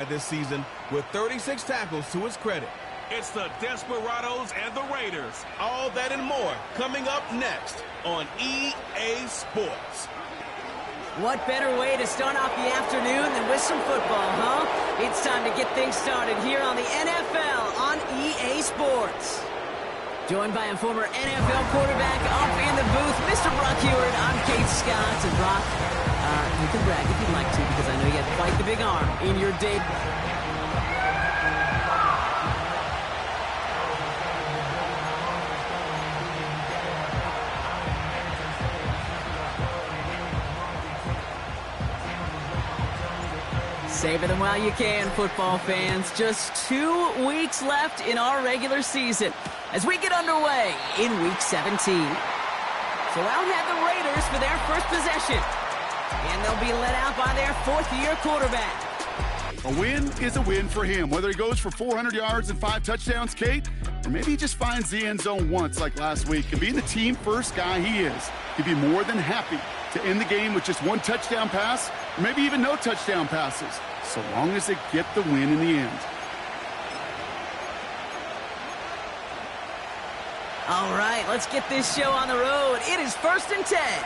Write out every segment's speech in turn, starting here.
this season with 36 tackles to his credit. It's the Desperados and the Raiders. All that and more coming up next on EA Sports. What better way to start off the afternoon than with some football, huh? It's time to get things started here on the NFL on EA Sports. Joined by a former NFL quarterback up in the booth, Mr. Brock Heward. I'm Kate Scott. And Brock, you can brag if you'd like to, because I know you have quite the big arm in your day. Savor them while you can, football fans. Just 2 weeks left in our regular season as we get underway in Week 17. So out head the Raiders for their first possession. And they'll be led out by their fourth-year quarterback. A win is a win for him, whether he goes for 400 yards and 5 touchdowns, Kate, or maybe he just finds the end zone once like last week. And being the team-first guy he is, he'd be more than happy to end the game with just 1 touchdown pass, or maybe even no touchdown passes, so long as they get the win in the end. All right, let's get this show on the road. It is 1st and 10.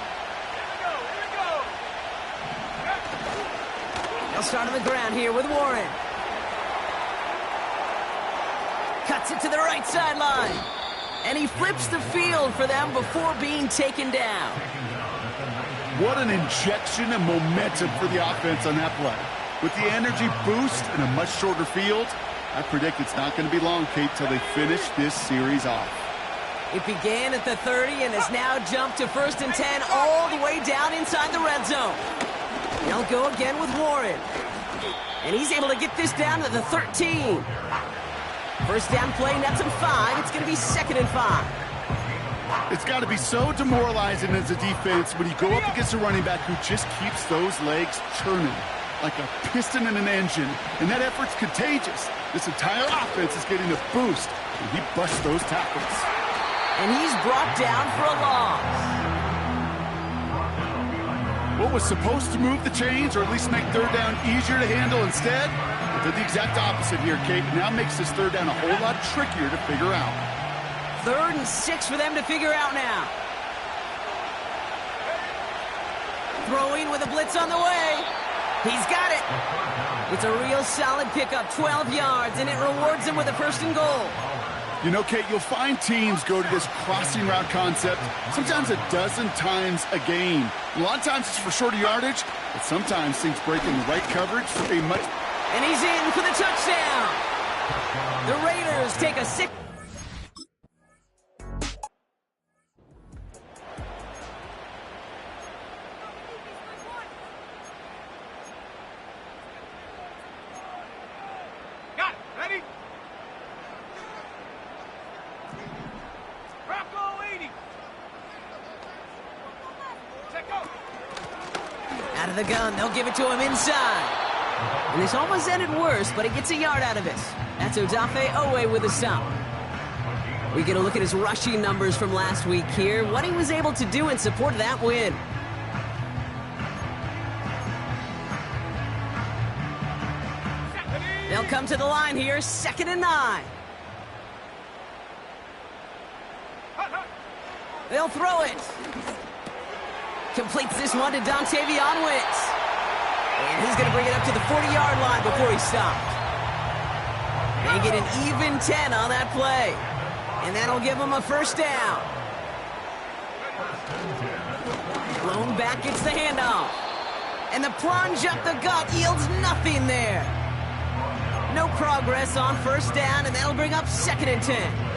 They'll start on the ground here with Warren. Cuts it to the right sideline. And he flips the field for them before being taken down. What an injection of momentum for the offense on that play. With the energy boost and a much shorter field, I predict it's not going to be long, Kate, till they finish this series off. It began at the 30 and has now jumped to 1st and 10 all the way down inside the red zone. They'll go again with Warren. And he's able to get this down to the 13. First down play, nets him 5. It's going to be 2nd and 5. It's got to be so demoralizing as a defense when you go up against a running back who just keeps those legs churning like a piston in an engine. And that effort's contagious. This entire offense is getting a boost, and he busts those tackles. And he's brought down for a loss. What was supposed to move the chains, or at least make 3rd down easier to handle instead, it did the exact opposite here, Kate. Now makes this 3rd down a whole lot trickier to figure out. 3rd and 6 for them to figure out now. Throwing with a blitz on the way. He's got it. It's a real solid pickup, 12 yards, and it rewards him with a 1st and goal. You know, Kate, you'll find teams go to this crossing route concept sometimes a dozen times a game. A lot of times it's for shorter yardage, but sometimes things break in the right coverage for a much... And he's in for the touchdown. The Raiders take a 6... Out of the gun, they'll give it to him inside. And this almost ended worse, but he gets a yard out of it. That's Odafe Owe with a stop. We get a look at his rushing numbers from last week here, what he was able to do in support of that win. They'll come to the line here, 2nd and 9. They'll throw it. Completes this one to Dontavion Wentz. And he's going to bring it up to the 40-yard line before he stopped. They get an even 10 on that play. And that'll give him a 1st down. Blown back gets the handoff. And the plunge up the gut yields nothing there. No progress on 1st down, and that'll bring up 2nd and 10.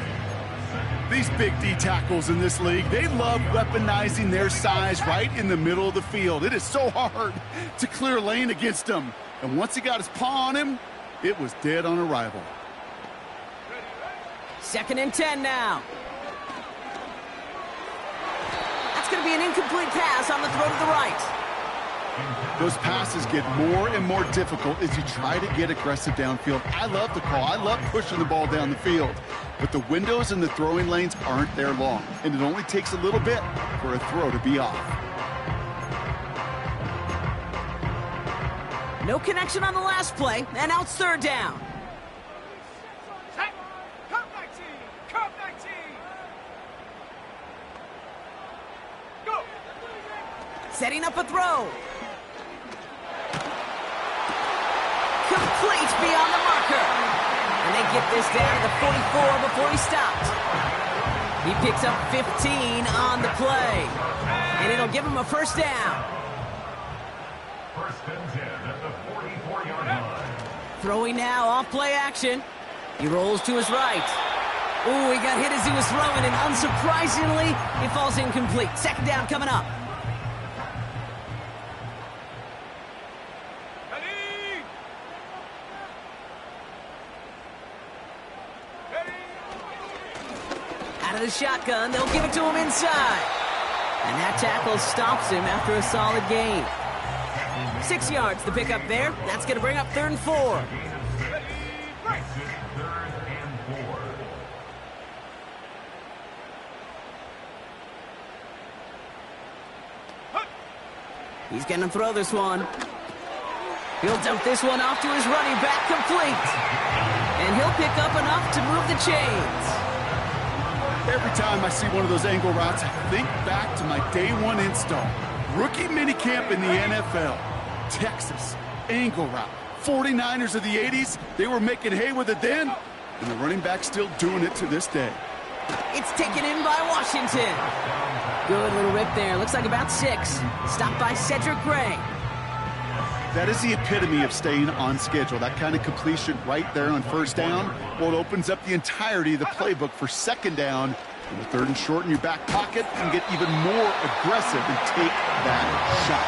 These big D tackles in this league, they love weaponizing their size right in the middle of the field. It is so hard to clear lane against them. And once he got his paw on him, it was dead on arrival. 2nd and 10 now. That's going to be an incomplete pass on the throw to the right. Those passes get more and more difficult as you try to get aggressive downfield. I love the call. I love pushing the ball down the field. But the windows in the throwing lanes aren't there long, and it only takes a little bit for a throw to be off. No connection on the last play, and now it's third down. Setting up a throw. Complete beyond the marker. And they get this down to the 44 before he stopped. He picks up 15 on the play. And it'll give him a first down. First and 10 at the 44-yard line. Throwing now off play action. He rolls to his right. Ooh, he got hit as he was throwing, and unsurprisingly, he falls incomplete. Second down coming up. Out of the shotgun, they'll give it to him inside. And that tackle stops him after a solid gain. 6 yards to pick up there. That's going to bring up 3rd and 4. Third and 4. He's going to throw this one. He'll dump this one off to his running back, complete. And he'll pick up enough to move the chains. Every time I see one of those angle routes, I think back to my day one install. Rookie minicamp in the NFL. Texas, angle route. 49ers of the 80s, they were making hay with it then, and the running back's still doing it to this day. It's taken in by Washington. Good little rip there. Looks like about 6. Stopped by Cedric Gray. That is the epitome of staying on schedule. That kind of completion right there on first down, well, it opens up the entirety of the playbook for second down. And the 3rd and short in your back pocket, you can get even more aggressive and take that shot.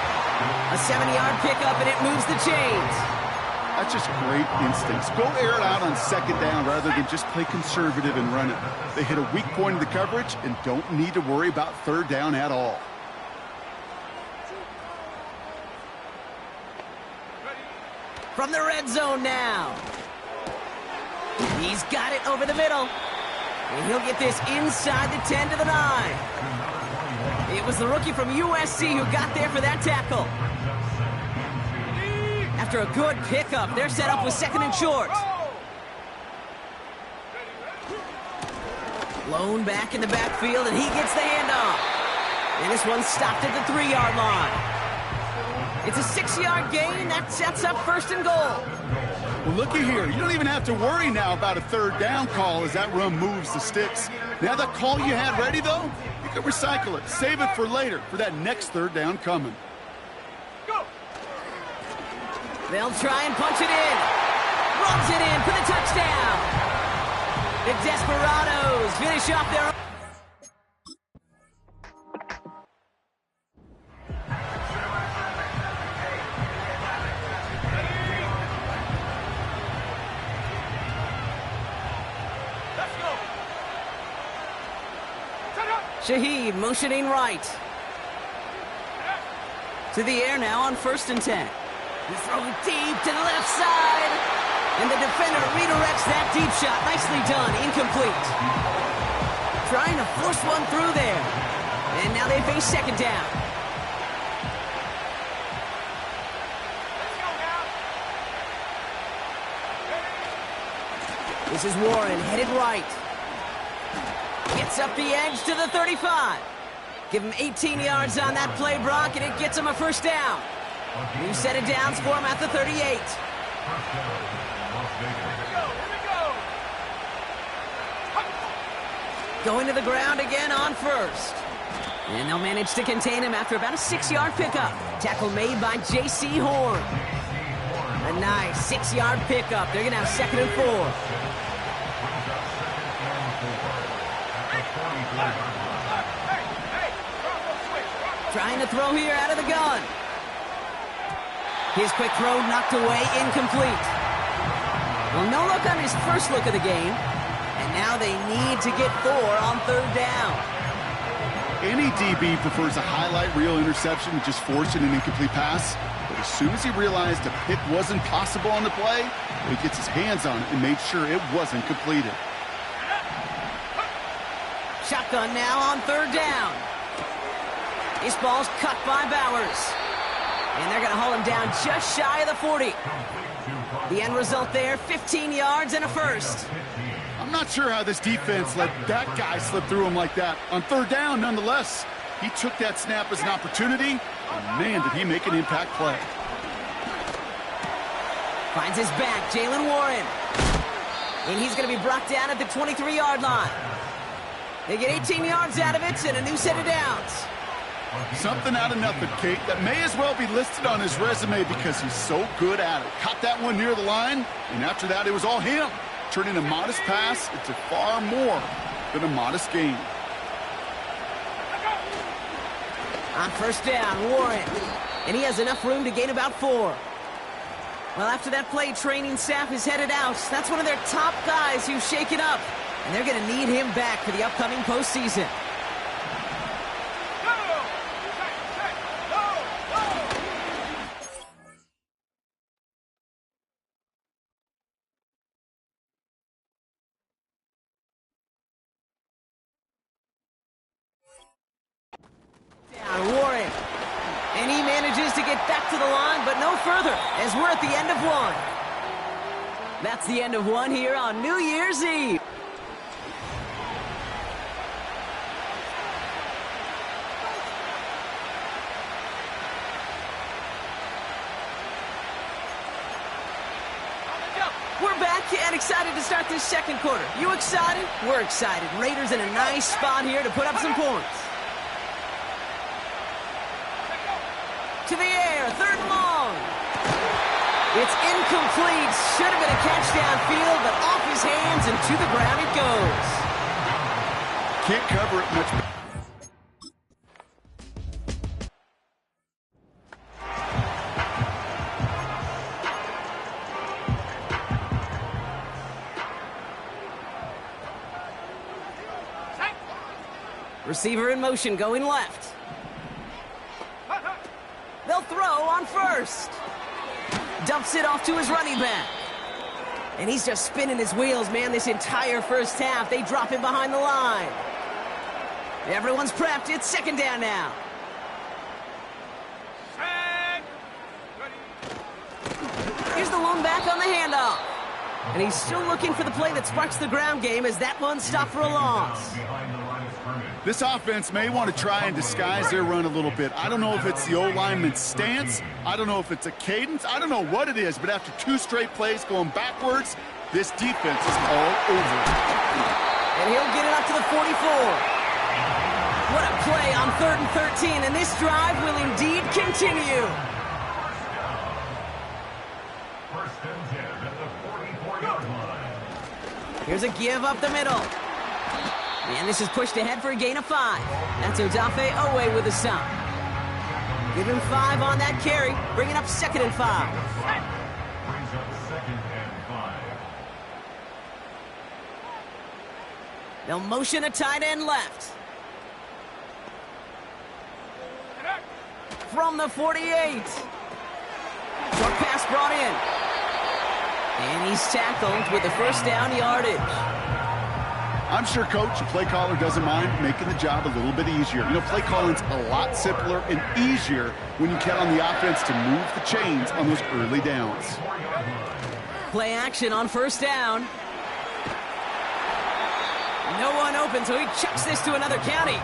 A 70-yard pickup, and it moves the chains. That's just great instincts. Go air it out on second down rather than just play conservative and run it. They hit a weak point in the coverage and don't need to worry about third down at all. From the red zone now. He's got it over the middle. And he'll get this inside the 10 to the 9. It was the rookie from USC who got there for that tackle. After a good pickup, they're set up with 2nd and short. Blown back in the backfield, and he gets the handoff. And this one's stopped at the 3-yard line. It's a 6-yard gain. That sets up 1st and goal. Well, looky here. You don't even have to worry now about a third down call as that run moves the sticks. Now that call you had ready, though, you can recycle it. Save it for later, for that next third down coming. Go. They'll try and punch it in. Runs it in for the touchdown. The Desperados finish off their... Shaheed motioning right. To the air now on 1st and 10. He's throwing deep to the left side. And the defender redirects that deep shot. Nicely done. Incomplete. Trying to force one through there. And now they face 2nd down. This is Warren headed right. Gets up the edge to the 35. Give him 18 yards on that play, Brock, and it gets him a 1st down. New set of downs for him at the 38. Going to the ground again on 1st. And they'll manage to contain him after about a 6-yard pickup. Tackle made by J.C. Horn. A nice 6-yard pickup. They're going to have 2nd and 4. Trying to throw here out of the gun. His quick throw knocked away, incomplete. Well, no look on his first look of the game. And now they need to get 4 on 3rd down. Any DB prefers a highlight reel interception and just forcing an incomplete pass. But as soon as he realized a pick wasn't possible on the play, he gets his hands on it and made sure it wasn't completed. Shotgun now on 3rd down. This ball's cut by Bowers. And they're going to haul him down just shy of the 40. The end result there, 15 yards and a first. I'm not sure how this defense let that guy slip through him like that. On third down, nonetheless, he took that snap as an opportunity, and man, did he make an impact play. Finds his back, Jalen Warren. And he's going to be brought down at the 23-yard line. They get 18 yards out of it and a new set of downs. Something out of nothing, Kate, that may as well be listed on his resume because he's so good at it. Caught that one near the line, and after that, it was all him. Turning a modest pass into far more than a modest gain. On first down, Warren. And he has enough room to gain about 4. Well, after that play, training staff is headed out. That's one of their top guys who's shaken up. And they're going to need him back for the upcoming postseason. Warren. And he manages to get back to the line, but no further, as we're at the end of 1. That's the end of 1 here on New Year's Eve. We're back and excited to start this second quarter. You excited? We're excited. Raiders in a nice spot here to put up some points. To the air, 3rd and long. It's incomplete. Should have been a catch downfield, but off his hands and to the ground it goes. Can't cover it much. Receiver in motion, going left. They'll throw on first. Dumps it off to his running back. And he's just spinning his wheels, man, this entire first half. They drop him behind the line. Everyone's prepped. It's 2nd down now. Here's the lone back on the handoff. And he's still looking for the play that sparks the ground game as that one stopped for a loss. This offense may want to try and disguise their run a little bit. I don't know if it's the O-lineman's stance. I don't know if it's a cadence. I don't know what it is, but after 2 straight plays going backwards, this defense is all over. And he'll get it up to the 44. What a play on 3rd and 13, and this drive will indeed continue. First and 10 at the 44-yard line. Here's a give up the middle. And this is pushed ahead for a gain of 5. That's Odafe Owe with a stop. Give him 5 on that carry. Bring it up 2nd and 5. Brings up 2nd and 5. They'll motion a tight end left. From the 48. Short pass brought in. And he's tackled with the first down yardage. I'm sure Coach, the play caller, doesn't mind making the job a little bit easier. You know, play calling's a lot simpler and easier when you count on the offense to move the chains on those early downs. Play action on first down. No one open, so he chucks this to another county.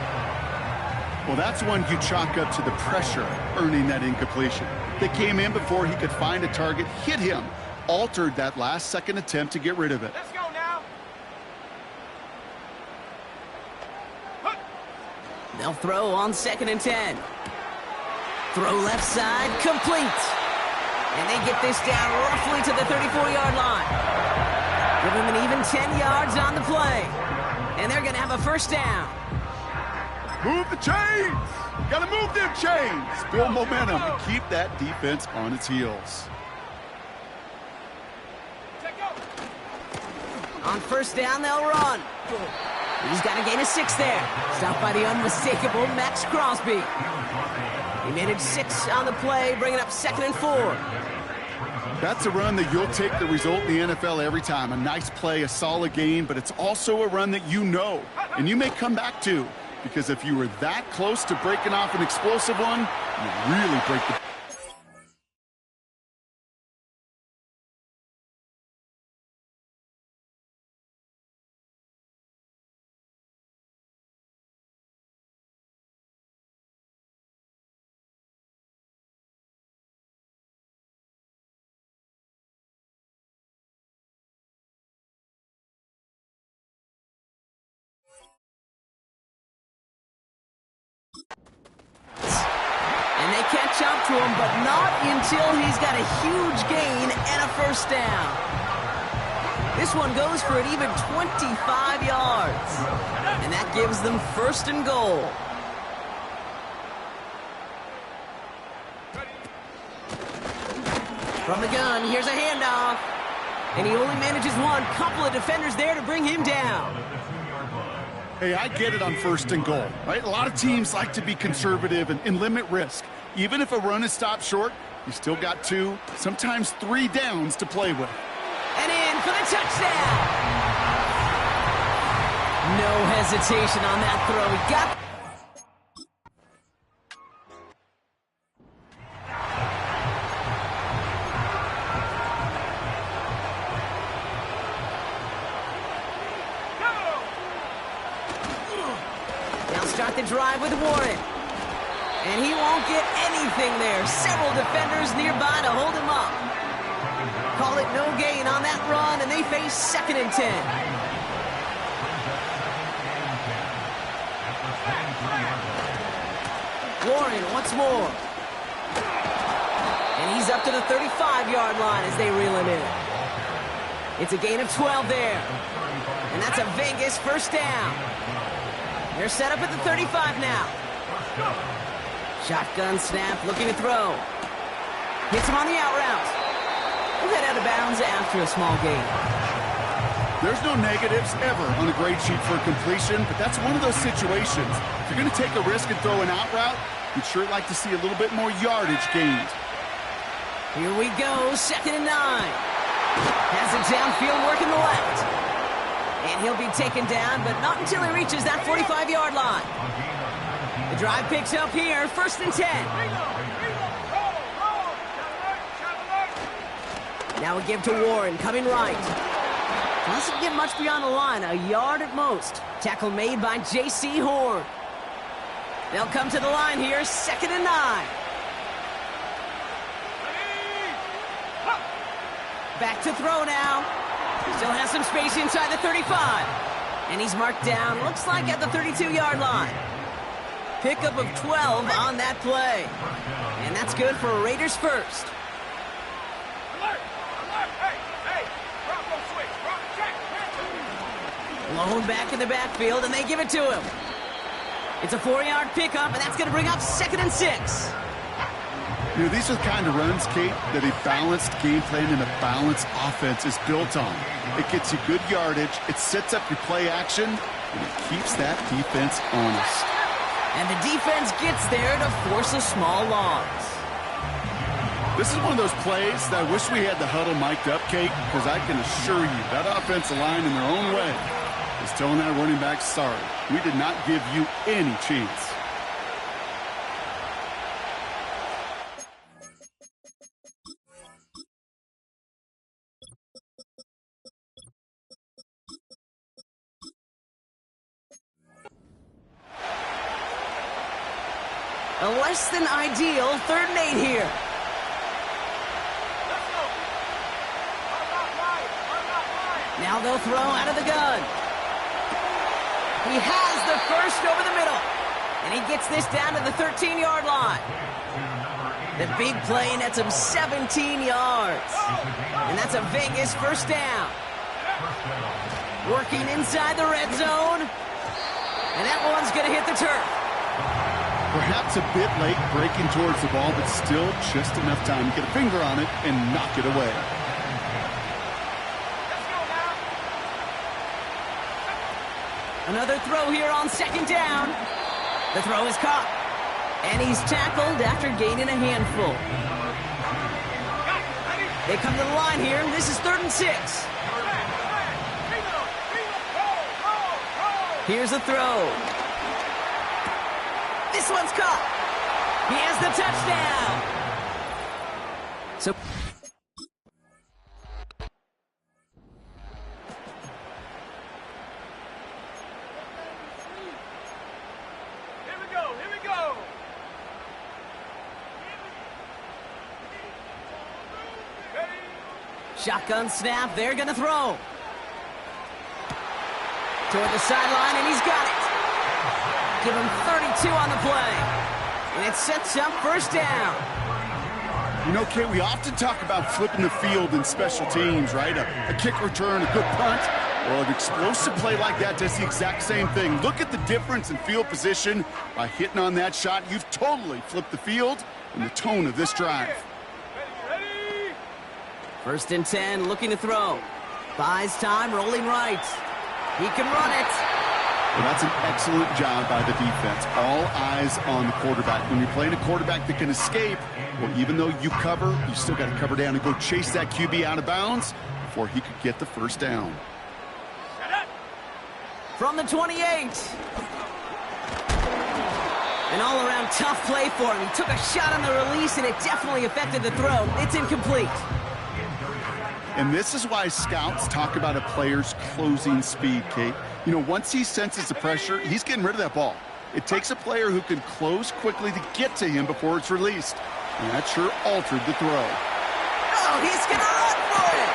Well, that's one you chalk up to the pressure earning that incompletion. They came in before he could find a target, hit him, altered that last-second attempt to get rid of it. Let's go now. They'll throw on 2nd and 10. Throw left side, complete. And they get this down roughly to the 34-yard line. Give him an even 10 yards on the play. And they're going to have a first down. Move the chains! Gotta move them chains! Build momentum and keep that defense on its heels. On first down, they'll run. He's got a gain of 6 there. Stopped by the unmistakable Max Crosby. He managed 6 on the play, bringing up 2nd and 4. That's a run that you'll take the result in the NFL every time. A nice play, a solid gain, but it's also a run that you know, and you may come back to, because if you were that close to breaking off an explosive one, you really break the... to him, but not until he's got a huge gain and a first down. This one goes for an even 25 yards. And that gives them first and goal. From the gun, here's a handoff. And he only manages one. Couple of defenders there to bring him down. Hey, I get it on first and goal, right? A lot of teams like to be conservative and limit risk. Even if a run is stopped short, you still got 2, sometimes 3 downs to play with. And in for the touchdown. No hesitation on that throw. He got... Now start the drive with Warren. And he won't get anything there. Several defenders nearby to hold him up. Call it no gain on that run, and they face 2nd and 10. Warren once more. And he's up to the 35-yard line as they reel him in. It's a gain of 12 there. And that's a Vegas first down. They're set up at the 35 now. Shotgun snap, looking to throw. Hits him on the out route. We'll head out of bounds after a small gain. There's no negatives ever on a grade sheet for completion, but that's one of those situations. If you're going to take a risk and throw an out route, you'd sure like to see a little bit more yardage gained. Here we go, 2nd and 9. Has it downfield working the left. And he'll be taken down, but not until he reaches that 45-yard line. The drive picks up here, 1st and 10. Now we give to Warren, coming right. Doesn't get much beyond the line, a yard at most. Tackle made by J.C. Horn. They'll come to the line here, 2nd and 9. Back to throw now. Still has some space inside the 35. And he's marked down, looks like at the 32-yard line. Pickup of 12 on that play. And that's good for Raiders first. Blown back in the backfield, and they give it to him. It's a 4-yard pickup, and that's going to bring up 2nd and 6. You know, these are the kind of runs, Kate, that a balanced game plan and a balanced offense is built on. It gets you good yardage, it sets up your play action, and it keeps that defense honest. And the defense gets there to force a small loss. This is one of those plays that I wish we had the huddle mic'd up, Kate, because I can assure you that offensive line in their own way is telling that running back, sorry, we did not give you any chance. A less than ideal 3rd and 8 here. Now they'll throw out of the gun. He has the first over the middle. And he gets this down to the 13-yard line. The big play nets him 17 yards. And that's a Vegas first down. Working inside the red zone. And that one's going to hit the turf. Perhaps a bit late breaking towards the ball, but still just enough time to get a finger on it and knock it away. Another throw here on 2nd down. The throw is caught. And he's tackled after gaining a handful. They come to the line here. This is 3rd and 6. Here's a throw. This one's caught. He has the touchdown. So Here we go. shotgun snap. They're going to throw. Toward the sideline, and he's got it. Give him 32 on the play. And it sets up first down. You know, Kate, we often talk about flipping the field in special teams, right? A kick return, a good punt. Well, an explosive play like that does the exact same thing. Look at the difference in field position. By hitting on that shot, you've totally flipped the field and the tone of this drive. First and 10, looking to throw. Buys time, rolling right. He can run it. Well, that's an excellent job by the defense. All eyes on the quarterback. When you're playing a quarterback that can escape, well, even though you cover, you still got to cover down and go chase that QB out of bounds before he could get the first down. From the 28. An all-around tough play for him. He took a shot on the release, and it definitely affected the throw. It's incomplete. And this is why scouts talk about a player's closing speed, Kate. You know, once he senses the pressure, he's getting rid of that ball. It takes a player who can close quickly to get to him before it's released. And that sure altered the throw. Oh, he's going to run for it.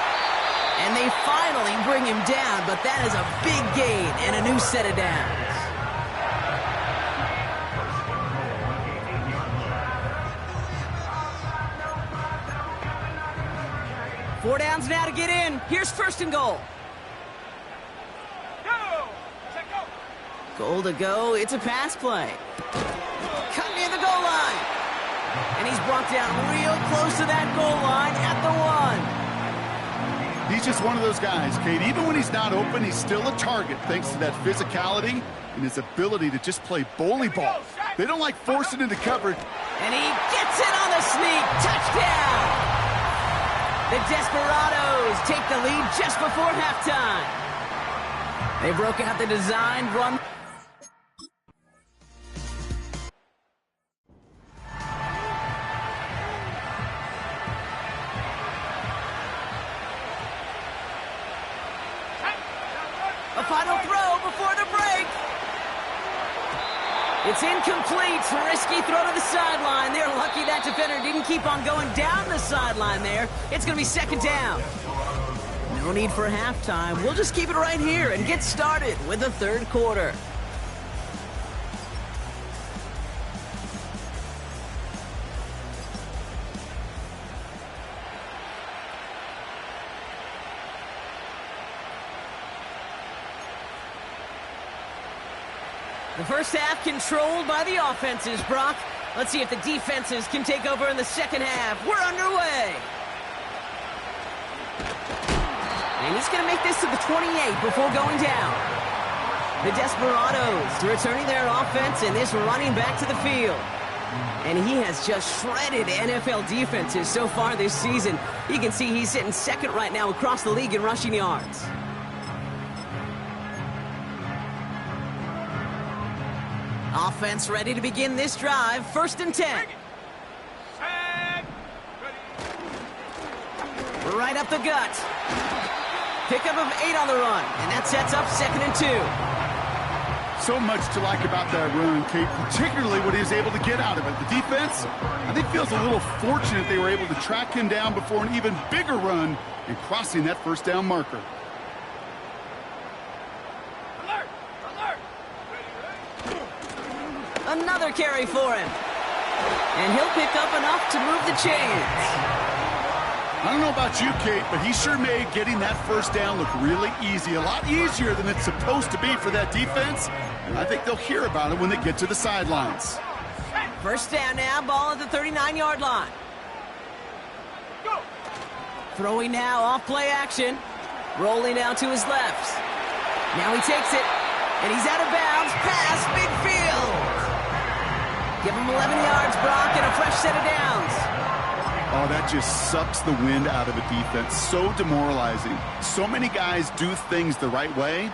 And they finally bring him down, but that is a big gain and a new set of downs. Four downs now to get in. Here's first and goal. Goal to go. It's a pass play. Cut near the goal line. And he's brought down real close to that goal line at the 1. He's just one of those guys, Kate. Even when he's not open, he's still a target thanks to that physicality and his ability to just play bully ball. They don't like forcing into coverage. And he gets it on the sneak. Touchdown! The Desperados take the lead just before halftime. They broke out the design run. A final throw before the break. It's incomplete. Risky throw to the sideline. They're lucky that defender didn't keep on going down the sideline there. It's going to be second down. No need for halftime. We'll just keep it right here and get started with the third quarter. The first half controlled by the offenses, Brock. Let's see if the defenses can take over in the second half. We're underway. And he's going to make this to the 28 before going down. The Desperados returning their offense and this running back to the field. And he has just shredded NFL defenses so far this season. You can see he's sitting second right now across the league in rushing yards. Offense ready to begin this drive. First and 10. Right up the gut. Pickup of 8 on the run. And that sets up second and 2. So much to like about that run, Kate, particularly what he was able to get out of it. The defense, I think, feels a little fortunate they were able to track him down before an even bigger run and crossing that first down marker. Another carry for him. And he'll pick up enough to move the chains. I don't know about you, Kate, but he sure made getting that first down look really easy. A lot easier than it's supposed to be for that defense. And I think they'll hear about it when they get to the sidelines. First down now, ball at the 39-yard line. Go. Throwing now, off play action. Rolling out to his left. Now he takes it, and he's out of bounds, past midfield. Give him 11 yards, Brock, and a fresh set of downs. Oh, that just sucks the wind out of a defense. So demoralizing. So many guys do things the right way,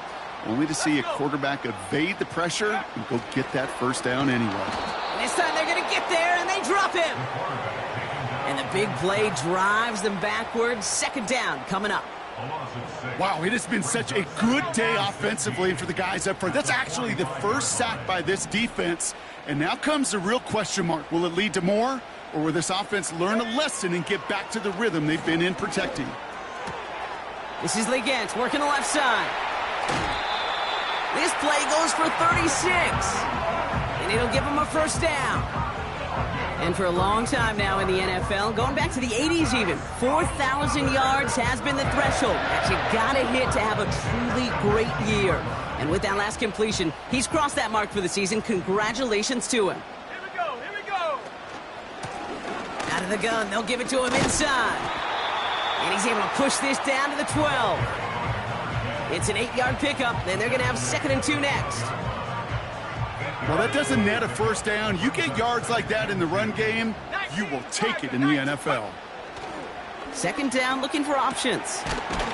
only to see a quarterback evade the pressure and go get that first down anyway. This time they're going to get there, and they drop him. And the big play drives them backwards. Second down coming up. Wow, it has been such a good day offensively for the guys up front. That's actually the first sack by this defense. And now comes the real question mark. Will it lead to more? Or will this offense learn a lesson and get back to the rhythm they've been in protecting? This is Legant working the left side. This play goes for 36. And it'll give him a first down. And for a long time now in the NFL, going back to the 80s even, 4,000 yards has been the threshold that you gotta hit to have a truly great year. And with that last completion, he's crossed that mark for the season. Congratulations to him. Here we go, here we go. Out of the gun, they'll give it to him inside. And he's able to push this down to the 12. It's an 8-yard pickup, and they're gonna have 2nd and 2 next. Well, that doesn't net a first down. You get yards like that in the run game, you will take it in the NFL. 2nd down, looking for options.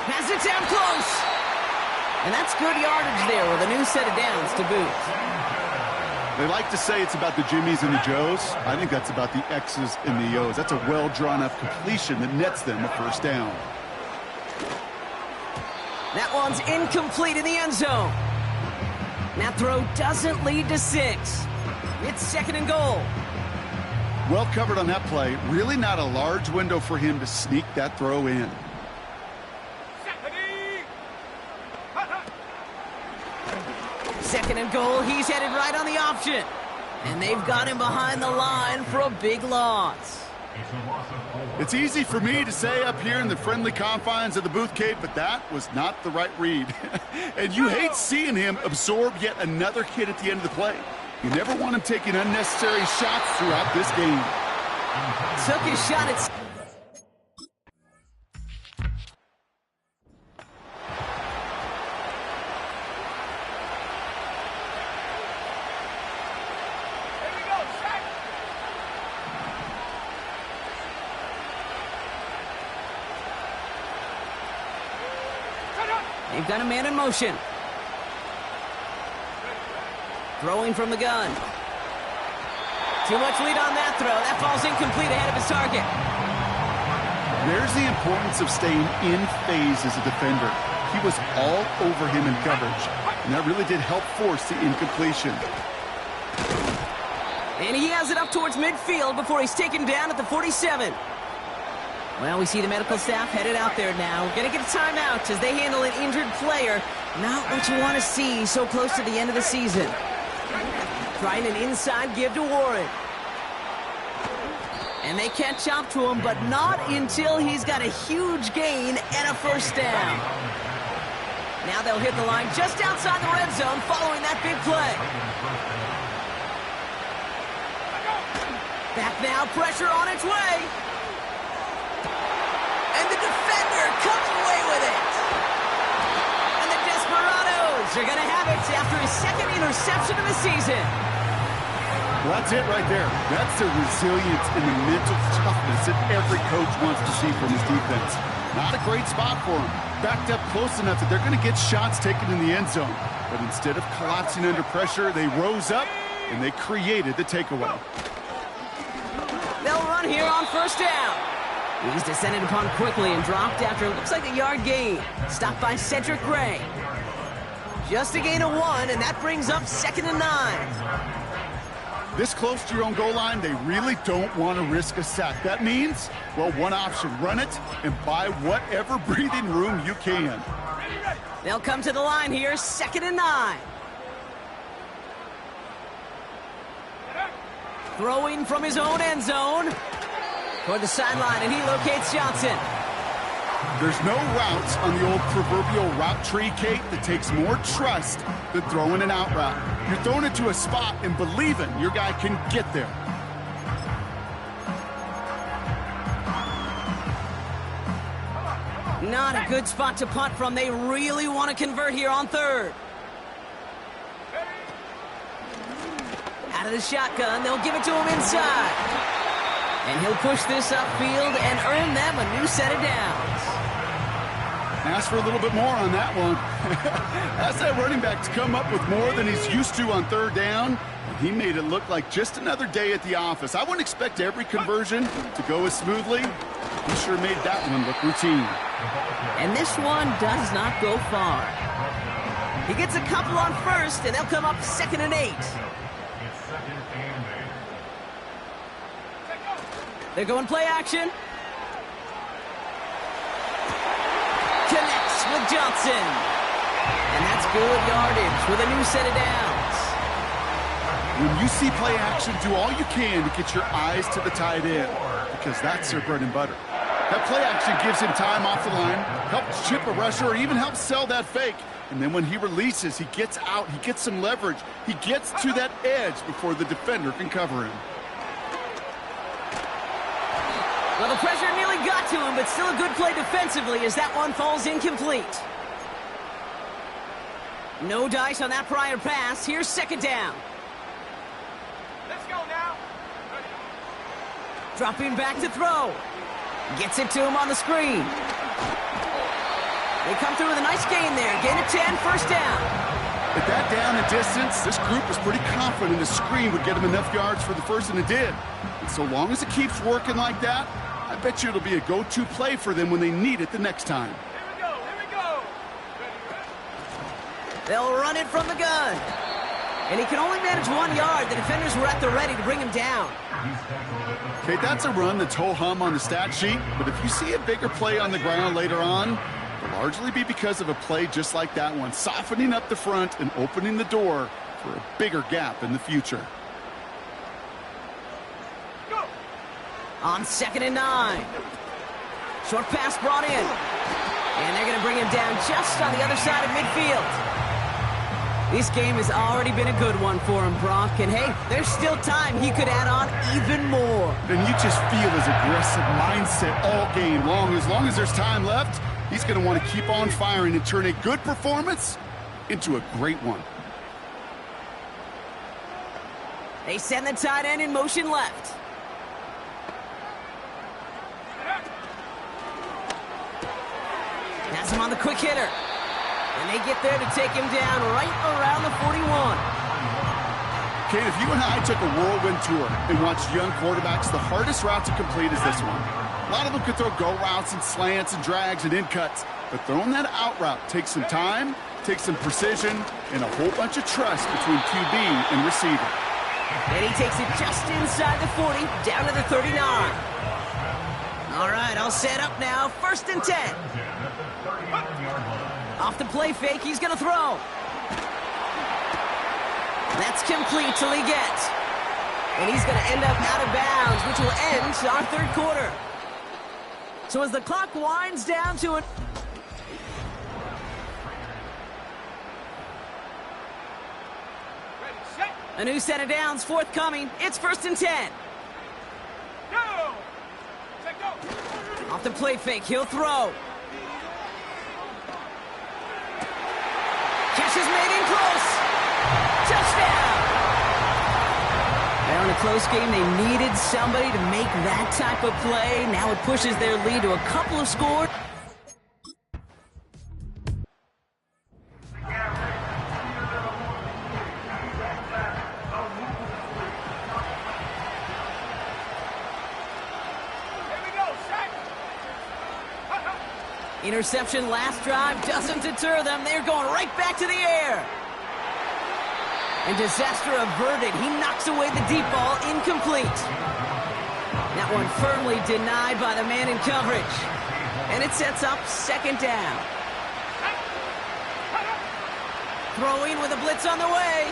Has it down close. And that's good yardage there with a new set of downs to boot. They like to say it's about the Jimmies and the Joes. I think that's about the X's and the O's. That's a well-drawn-up completion that nets them a first down. That one's incomplete in the end zone. That throw doesn't lead to 6. It's 2nd and goal. Well covered on that play. Really not a large window for him to sneak that throw in. 2nd and goal. He's headed right on the option. And they've got him behind the line for a big loss. It's easy for me to say up here in the friendly confines of the booth, Kate, but that was not the right read. And you hate seeing him absorb yet another hit at the end of the play. You never want him taking unnecessary shots throughout this game. Took his shot at... They've got a man in motion. Throwing from the gun. Too much lead on that throw. That ball's incomplete ahead of his target. There's the importance of staying in phase as a defender. He was all over him in coverage, and that really did help force the incompletion. And he has it up towards midfield before he's taken down at the 47. Well, we see the medical staff headed out there now. We're going to get a timeout as they handle an injured player. Not what you want to see so close to the end of the season. Trying an inside give to Warren. And they catch up to him, but not until he's got a huge gain and a first down. Now they'll hit the line just outside the red zone following that big play. Back now, pressure on its way. And the defender comes away with it. And the Desperados are going to have it after his 2nd interception of the season. Well, that's it right there. That's the resilience and the mental toughness that every coach wants to see from his defense. Not a great spot for him. Backed up close enough that they're going to get shots taken in the end zone. But instead of collapsing under pressure, they rose up and they created the takeaway. They'll run here on first down. He's descended upon quickly and dropped after it looks like a yard gain. Stopped by Cedric Gray. Just a gain of 1, and that brings up 2nd and 9. This close to your own goal line, they really don't want to risk a sack. That means, well, one option, run it and buy whatever breathing room you can. They'll come to the line here, 2nd and 9. Throwing from his own end zone. Toward the sideline, and he locates Johnson. There's no routes on the old proverbial route tree, Kate, that takes more trust than throwing an out route. You're throwing it to a spot and believing your guy can get there. Not a good spot to punt from. They really want to convert here on 3rd. Out of the shotgun, they'll give it to him inside. And he'll push this upfield and earn them a new set of downs. Ask for a little bit more on that one. Ask that running back to come up with more than he's used to on 3rd down. And he made it look like just another day at the office. I wouldn't expect every conversion to go as smoothly. He sure made that one look routine. And this one does not go far. He gets a couple on 1st, and they'll come up 2nd and 8. They're going play action. Connects with Johnson. And that's good yardage with a new set of downs. When you see play action, do all you can to get your eyes to the tight end, because that's their bread and butter. That play action gives him time off the line, helps chip a rusher, or even helps sell that fake. And then when he releases, he gets out, he gets some leverage. He gets to that edge before the defender can cover him. Well, the pressure nearly got to him, but still a good play defensively as that one falls incomplete. No dice on that prior pass. Here's second down. Let's go now. Dropping back to throw. Gets it to him on the screen. They come through with a nice gain there. Gain of 10, first down. At that down and distance, this group was pretty confident the screen would get him enough yards for the first, and it did. And so long as it keeps working like that, I bet you it'll be a go-to play for them when they need it the next time. Here we go, here we go. They'll run it from the gun. And he can only manage 1 yard. The defenders were at the ready to bring him down. Okay, that's a run that's ho-hum on the stat sheet, but if you see a bigger play on the ground later on, it'll largely be because of a play just like that one, softening up the front and opening the door for a bigger gap in the future. Go. On 2nd and 9. Short pass brought in. And they're going to bring him down just on the other side of midfield. This game has already been a good one for him, Brock. And hey, there's still time he could add on even more. And you just feel his aggressive mindset all game long. As long as there's time left, he's going to want to keep on firing and turn a good performance into a great one. They send the tight end in motion left. Has him on the quick hitter. And they get there to take him down right around the 41. Kate, if you and I took a whirlwind tour and watched young quarterbacks, the hardest route to complete is this one. A lot of them could throw go routes and slants and drags and in cuts, but throwing that out route takes some time, takes some precision, and a whole bunch of trust between QB and receiver. And he takes it just inside the 40, down to the 39. All right, I'll set up now. 1st and 10. Off the play fake, he's going to throw. That's complete till he gets. And he's going to end up out of bounds, which will end our 3rd quarter. So as the clock winds down to it. A new set of downs forthcoming. It's 1st and 10. Go. Take go. Off the play fake, he'll throw. Catch is made in close. Touchdown. And on a close game, they needed somebody to make that type of play. Now it pushes their lead to a couple of scores. Interception last drive doesn't deter them. They're going right back to the air. And disaster averted. He knocks away the deep ball, incomplete. That one firmly denied by the man in coverage. And it sets up 2nd down. Throwing with a blitz on the way.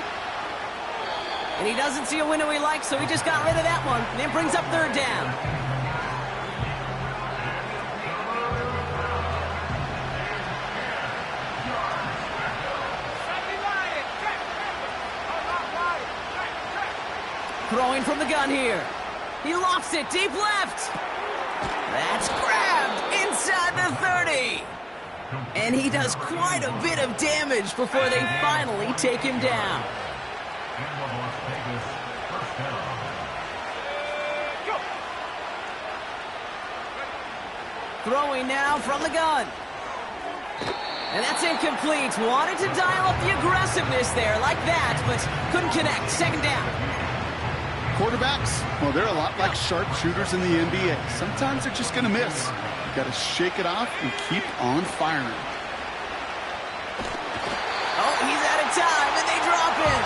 And he doesn't see a window he likes, so he just got rid of that one. And it brings up 3rd down. Throwing from the gun here. He lofts it deep left. That's grabbed inside the 30. And he does quite a bit of damage before they finally take him down. Throwing now from the gun. And that's incomplete. Wanted to dial up the aggressiveness there like that, but couldn't connect. 2nd down. Quarterbacks, well, they're a lot like sharpshooters in the NBA. Sometimes they're just going to miss. You got to shake it off and keep on firing. Oh, he's out of time, and they drop him.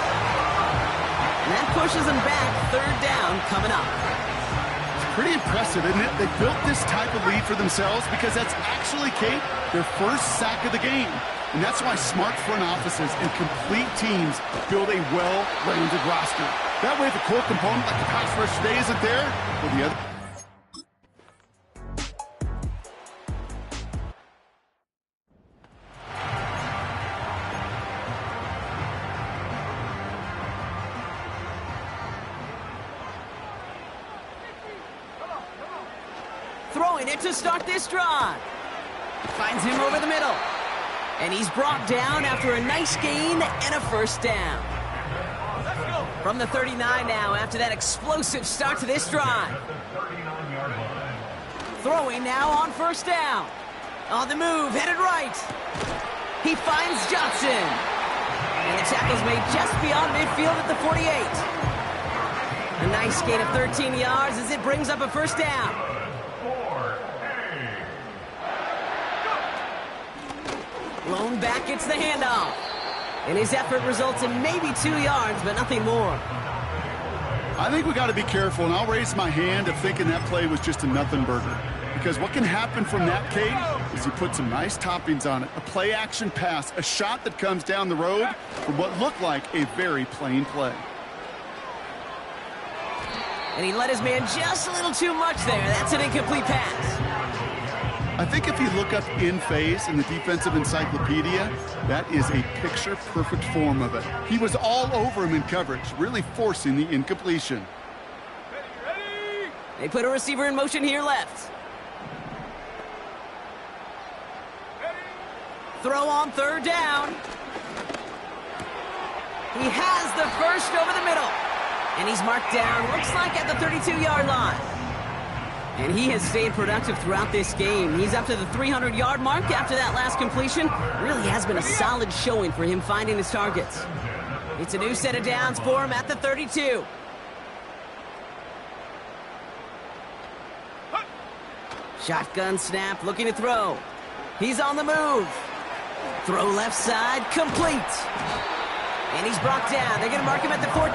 And that pushes them back. 3rd down coming up. It's pretty impressive, isn't it? They built this type of lead for themselves because that's actually, Kate, their first sack of the game. And that's why smart front offices and complete teams build a well-rounded roster. That way the core component, like the pass rush today, isn't there. Well, the other... Throwing it to start this drive. Finds him over the middle. And he's brought down after a nice gain and a first down. From the 39 now after that explosive start to this drive. Throwing now on first down. On the move, headed right. He finds Johnson. And the tackle's made just beyond midfield at the 48. A nice gain of 13 yards as it brings up a first down. Blown back gets the handoff. And his effort results in maybe 2 yards, but nothing more. I think we got to be careful, and I'll raise my hand of thinking that play was just a nothing burger. Because what can happen from that, Kate, is you put some nice toppings on it. A play-action pass, a shot that comes down the road from what looked like a very plain play. And he let his man just a little too much there. That's an incomplete pass. I think if you look up in phase in the defensive encyclopedia, that is a picture-perfect form of it. He was all over him in coverage, really forcing the incompletion. Ready? They put a receiver in motion here left. Throw on third down. He has the first over the middle. And he's marked down, looks like at the 32-yard line. And he has stayed productive throughout this game. He's up to the 300-yard mark after that last completion. Really has been a solid showing for him finding his targets. It's a new set of downs for him at the 32. Shotgun snap, looking to throw. He's on the move. Throw left side, complete. And he's brought down. They're going to mark him at the 14.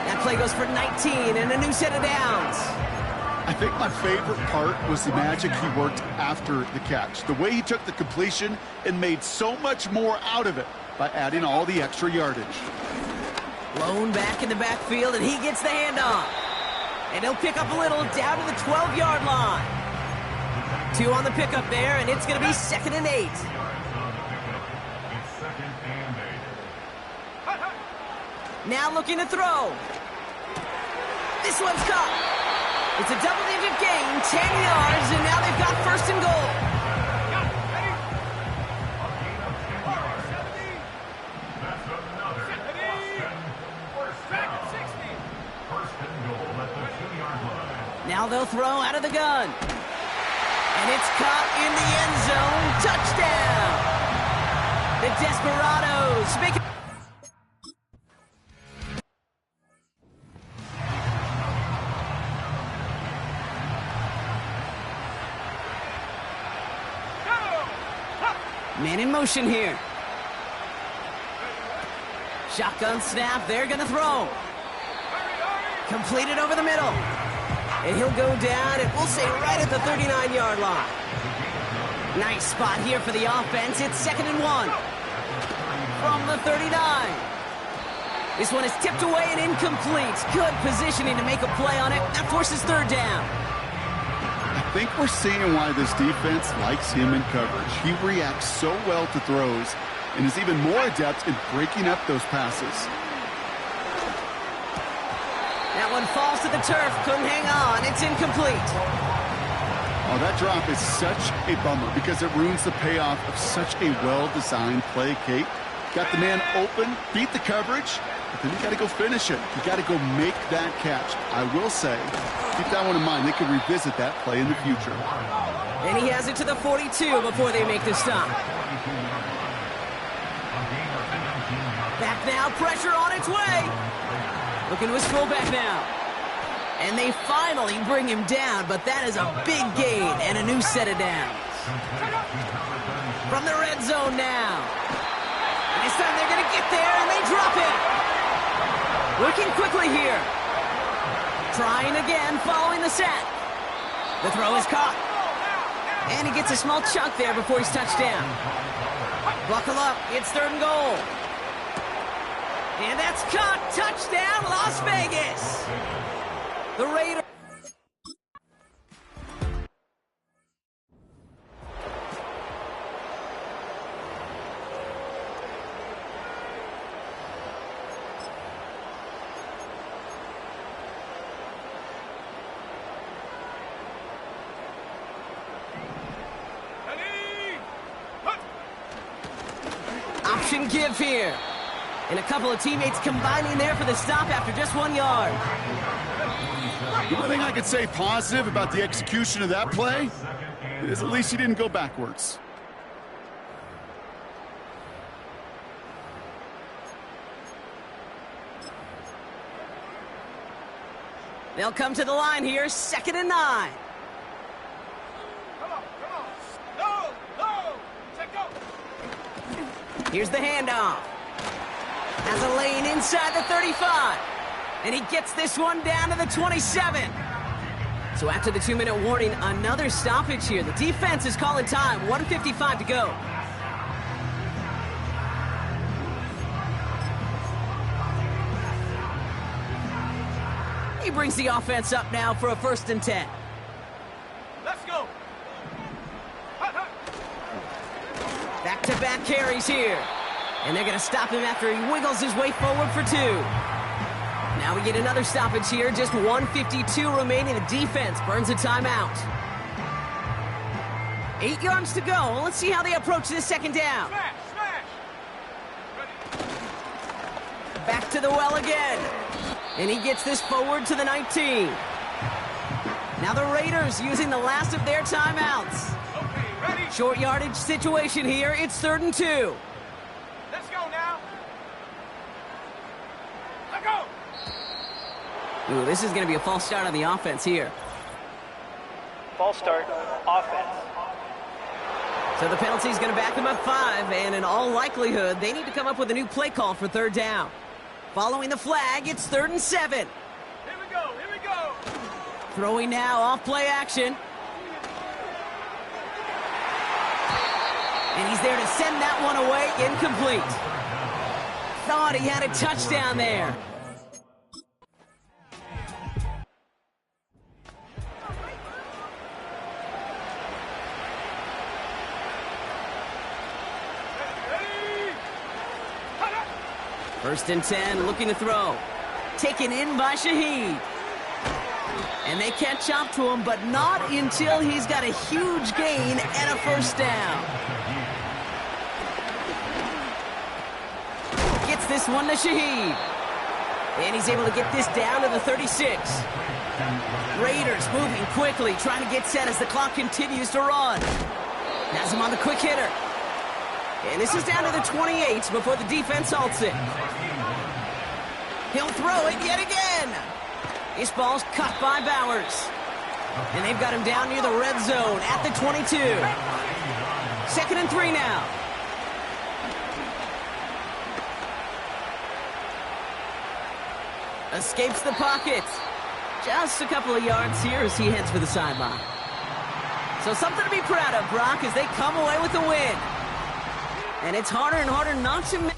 That play goes for 19 and a new set of downs. I think my favorite part was the magic he worked after the catch. The way he took the completion and made so much more out of it by adding all the extra yardage. Blown back in the backfield, and he gets the handoff. And he'll pick up a little down to the 12-yard line. 2 on the pickup there, and it's going to be 2nd and 8. Now looking to throw. This one's caught. It's a double-digit gain, 10 yards, and now they've got first and goal. Now they'll throw out of the gun. And it's caught in the end zone. Touchdown! The Desperados make it. Man in motion here. Shotgun snap, they're gonna throw. Completed over the middle. And he'll go down, and we'll say right at the 39-yard line. Nice spot here for the offense. It's 2nd and 1. From the 39. This one is tipped away and incomplete. Good positioning to make a play on it. That forces third down. I think we're seeing why this defense likes him in coverage. He reacts so well to throws and is even more adept in breaking up those passes. That one falls to the turf. Couldn't hang on. It's incomplete. Oh, that drop is such a bummer because it ruins the payoff of such a well-designed play, Kate. Got the man open, beat the coverage, but then you got to go finish it. You got to go make that catch. I will say, keep that one in mind. They can revisit that play in the future. And he has it to the 42 before they make the stop. Back now, pressure on its way. Looking to his fullback now. And they finally bring him down, but that is a big gain and a new set of downs. From the red zone now. And this time they're going to get there, and they drop it. Working quickly here. Trying again, following the sack. The throw is caught. And he gets a small chunk there before he's touched down. Buckle up, it's 3rd and goal. And that's caught. Touchdown, Las Vegas. The Raiders. Option give here. And a couple of teammates combining there for the stop after just 1 yard. The only thing I could say positive about the execution of that play is at least he didn't go backwards. They'll come to the line here, 2nd and 9. Come on. No. Check go. Here's the handoff. Has a lane inside the 35. And he gets this one down to the 27. So after the 2-minute warning, another stoppage here. The defense is calling time. 1:55 to go. He brings the offense up now for a 1st and 10. Let's go. Back-to-back carries here. And they're going to stop him after he wiggles his way forward for 2. Now we get another stoppage here. Just 1:52 remaining. The defense burns a timeout. 8 yards to go. Let's see how they approach this 2nd down. Smash. Ready. Back to the well again. And he gets this forward to the 19. Now the Raiders using the last of their timeouts. Okay, ready. Short yardage situation here. It's 3rd and 2. Let's go now. Let go. Ooh, this is going to be a false start on the offense here. False start, offense. So the penalty is going to back them up 5, and in all likelihood, they need to come up with a new play call for 3rd down. Following the flag, it's 3rd and 7. Here we go. Throwing now, off play action. And he's there to send that one away, incomplete. Thought he had a touchdown there. First and 10, looking to throw. Taken in by Shaheed. And they catch up to him, but not until he's got a huge gain and a 1st down. Gets this one to Shaheed. And he's able to get this down to the 36. Raiders moving quickly, trying to get set as the clock continues to run. Has him on the quick hitter. And this is down to the 28 before the defense halts it. He'll throw it yet again. This ball's cut by Bowers. And they've got him down near the red zone at the 22. 2nd and 3 now. Escapes the pocket. Just a couple of yards here as he heads for the sideline. So something to be proud of, Brock, as they come away with the win. And it's harder and harder not to...